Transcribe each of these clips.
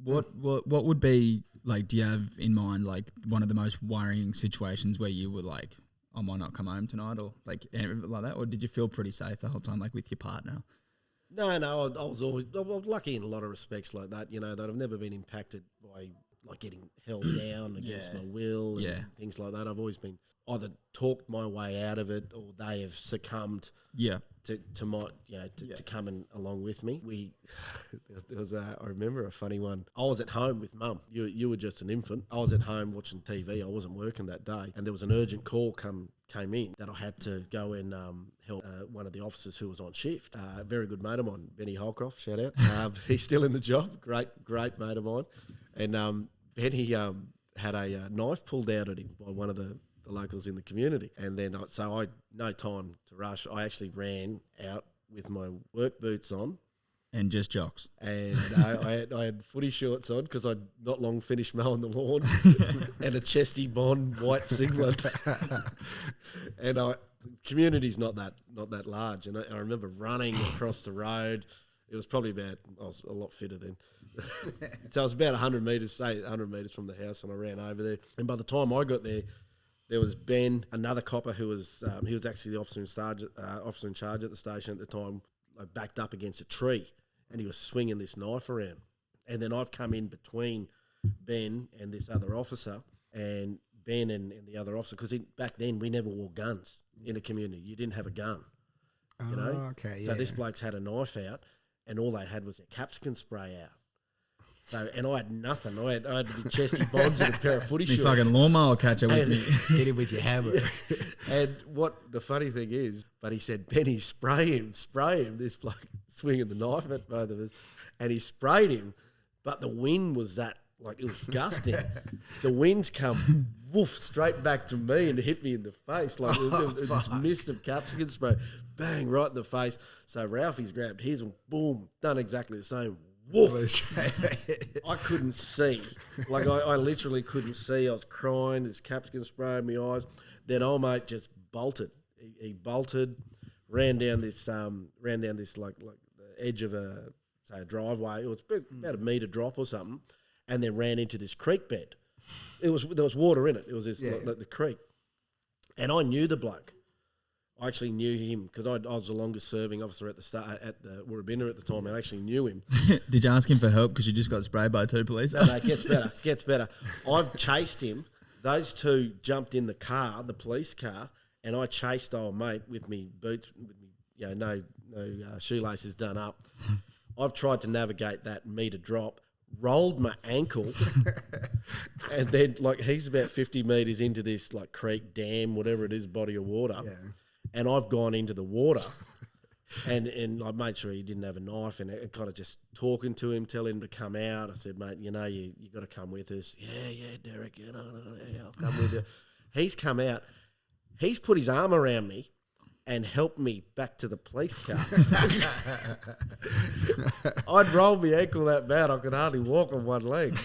What would be like? Do you have in mind like one of the most worrying situations where you were like, I might not come home tonight, or like anything like that, or did you feel pretty safe the whole time, like with your partner? No, I was lucky in a lot of respects like that. You know, that I've never been impacted by like getting held down against my will and things like that. I've always been either talked my way out of it, or they have succumbed. To my, to coming along with me. There was I remember a funny one. I was at home with Mum. You were just an infant. I was at home watching TV. I wasn't working that day, and there was an urgent call came in that I had to go and help one of the officers who was on shift. A very good mate of mine, Benny Holcroft. Shout out. He's still in the job. Great mate of mine, and Benny had a knife pulled out at him by one of the locals in the community. And then, no time to rush. I actually ran out with my work boots on. And just jocks. And I had footy shorts on because I'd not long finished mowing the lawn and a Chesty Bond white singlet. And community's not that large. And I remember running across the road. It was probably I was a lot fitter then. So it was about 100 metres from the house, and I ran over there. And by the time I got there, there was Ben, another copper who was he was actually the officer in charge at the station at the time, backed up against a tree, and he was swinging this knife around. And then I've come in between Ben and this other officer, and Ben and the other officer, because back then we never wore guns in a community. You didn't have a gun, you know. Okay, so this bloke's had a knife out, and all they had was their capsicum spray out. So, and I had nothing. I had the Chesty Bonds and a pair of footy shorts. Fucking lawnmower catcher with me. Hit him with your hammer. And what the funny thing is, but he said, Benny, spray him. This bloke swinging the knife at both of us. And he sprayed him, but the wind was it was gusting. The winds come woof straight back to me and hit me in the face. Like it was this mist of capsicum spray. Bang, right in the face. So Ralphie's grabbed his and boom, done exactly the same. Woof. I couldn't see. Like I literally couldn't see. I was crying. There's capsicum spray in my eyes. Then old mate just bolted. He bolted, ran down this like the edge of a driveway. It was about a metre drop or something, and then ran into this creek bed. There was water in it. It was like the creek, and I knew the bloke. I actually knew him because I was the longest serving officer at the Woorabinna at the time. I actually knew him. Did you ask him for help because you just got sprayed by 2 police? No, it gets better. I've chased him. Those two jumped in the car, the police car, and I chased old mate with me boots, with me, no shoelaces done up. I've tried to navigate that metre drop, rolled my ankle, and then he's about 50 metres into this creek, dam, whatever it is, body of water. Yeah. And I've gone into the water and I made sure he didn't have a knife, and kind of just talking to him, telling him to come out. I said, mate, you got to come with us. Yeah, Derek, I'll come with you. He's come out. He's put his arm around me and helped me back to the police car. I'd rolled my ankle that bad I could hardly walk on one leg.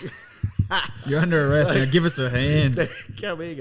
You're under arrest now. Give us a hand. Come here.